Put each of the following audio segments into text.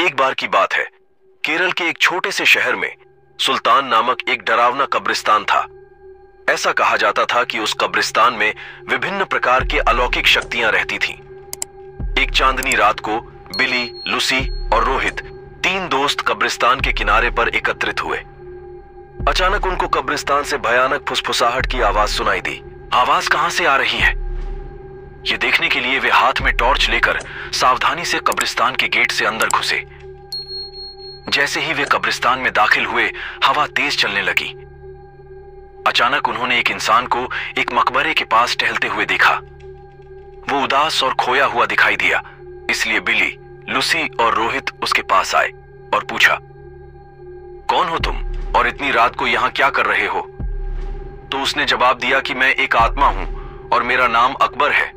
एक बार की बात है, केरल के एक छोटे से शहर में सुल्तान नामक एक डरावना कब्रिस्तान था। ऐसा कहा जाता था कि उस कब्रिस्तान में विभिन्न प्रकार के अलौकिक शक्तियां रहती थीं। एक चांदनी रात को बिली, लूसी और रोहित, तीन दोस्त कब्रिस्तान के किनारे पर एकत्रित हुए। अचानक उनको कब्रिस्तान से भयानक फुसफुसाहट की आवाज सुनाई दी। आवाज कहां से आ रही है, ये देखने के लिए वे हाथ में टॉर्च लेकर सावधानी से कब्रिस्तान के गेट से अंदर घुसे। जैसे ही वे कब्रिस्तान में दाखिल हुए, हवा तेज चलने लगी। अचानक उन्होंने एक इंसान को एक मकबरे के पास टहलते हुए देखा। वो उदास और खोया हुआ दिखाई दिया, इसलिए बिली, लूसी और रोहित उसके पास आए और पूछा, कौन हो तुम और इतनी रात को यहां क्या कर रहे हो? तो उसने जवाब दिया कि मैं एक आत्मा हूं और मेरा नाम अकबर है।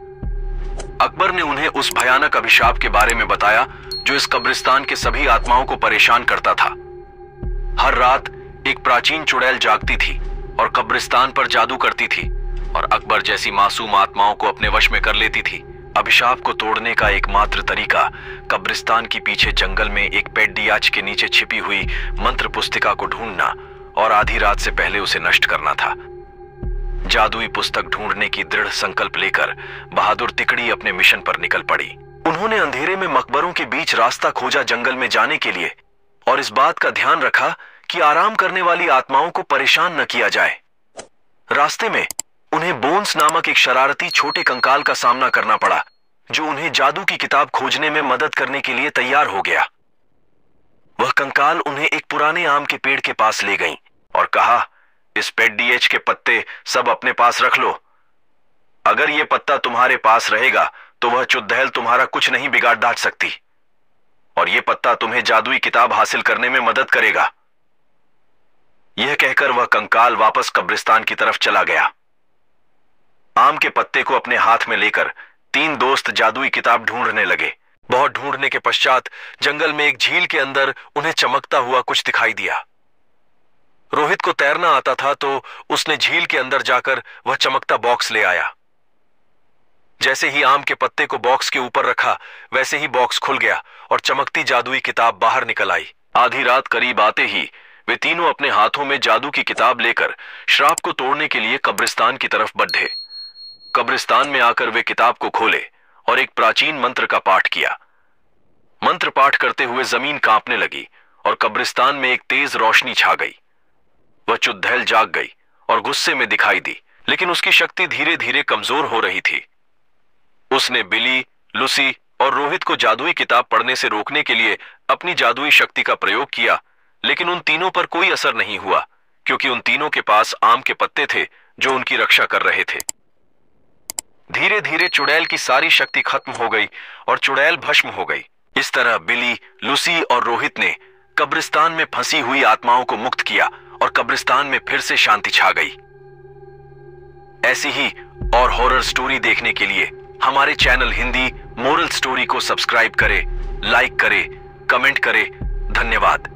अकबर ने उन्हें उस भयानक अभिशाप के बारे में बताया जो इस कब्रिस्तान के सभी आत्माओं को परेशान करता था। हर रात एक प्राचीन चुड़ैल जागती थी और कब्रिस्तान पर जादू करती थी और अकबर जैसी मासूम आत्माओं को अपने वश में कर लेती थी। अभिशाप को तोड़ने का एकमात्र तरीका कब्रिस्तान के पीछे जंगल में एक पेड्डियाच के नीचे छिपी हुई मंत्र पुस्तिका को ढूंढना और आधी रात से पहले उसे नष्ट करना था। जादुई पुस्तक ढूंढने की दृढ़ संकल्प लेकर बहादुर तिकड़ी अपने मिशन पर निकल पड़ी। उन्होंने अंधेरे में मकबरों के बीच रास्ता खोजा जंगल में जाने के लिए और इस बात का ध्यान रखा कि आराम करने वाली आत्माओं को परेशान न किया जाए। रास्ते में उन्हें बोन्स नामक एक शरारती छोटे कंकाल का सामना करना पड़ा, जो उन्हें जादू की किताब खोजने में मदद करने के लिए तैयार हो गया। वह कंकाल उन्हें एक पुराने आम के पेड़ के पास ले गई और कहा, इस पेड्डीएच के पत्ते सब अपने पास रख लो। अगर यह पत्ता तुम्हारे पास रहेगा तो वह चुड़ैल तुम्हारा कुछ नहीं बिगाड़ दाज सकती और यह पत्ता तुम्हें जादुई किताब हासिल करने में मदद करेगा। यह कहकर वह कंकाल वापस कब्रिस्तान की तरफ चला गया। आम के पत्ते को अपने हाथ में लेकर तीन दोस्त जादुई किताब ढूंढने लगे। बहुत ढूंढने के पश्चात जंगल में एक झील के अंदर उन्हें चमकता हुआ कुछ दिखाई दिया। रोहित को तैरना आता था तो उसने झील के अंदर जाकर वह चमकता बॉक्स ले आया। जैसे ही आम के पत्ते को बॉक्स के ऊपर रखा, वैसे ही बॉक्स खुल गया और चमकती जादुई किताब बाहर निकल आई। आधी रात करीब आते ही वे तीनों अपने हाथों में जादू की किताब लेकर श्राप को तोड़ने के लिए कब्रिस्तान की तरफ बढ़े। कब्रिस्तान में आकर वे किताब को खोले और एक प्राचीन मंत्र का पाठ किया। मंत्र पाठ करते हुए जमीन कांपने लगी और कब्रिस्तान में एक तेज रोशनी छा गई। वह चुड़ैल जाग गई और गुस्से में दिखाई दी, लेकिन उसकी शक्ति धीरे धीरे कमजोर हो रही थी। उसने बिली, लूसी और रोहित को जादुई किताब पढ़ने से रोकने के लिए अपनी जादुई शक्ति का प्रयोग किया, लेकिन उन तीनों पर कोई असर नहीं हुआ क्योंकि उन तीनों के पास आम के पत्ते थे जो उनकी रक्षा कर रहे थे। धीरे धीरे चुड़ैल की सारी शक्ति खत्म हो गई और चुड़ैल भस्म हो गई। इस तरह बिली, लूसी और रोहित ने कब्रिस्तान में फंसी हुई आत्माओं को मुक्त किया और कब्रिस्तान में फिर से शांति छा गई। ऐसी ही और हॉरर स्टोरी देखने के लिए हमारे चैनल हिंदी मोरल स्टोरी को सब्सक्राइब करें, लाइक करें, कमेंट करें। धन्यवाद।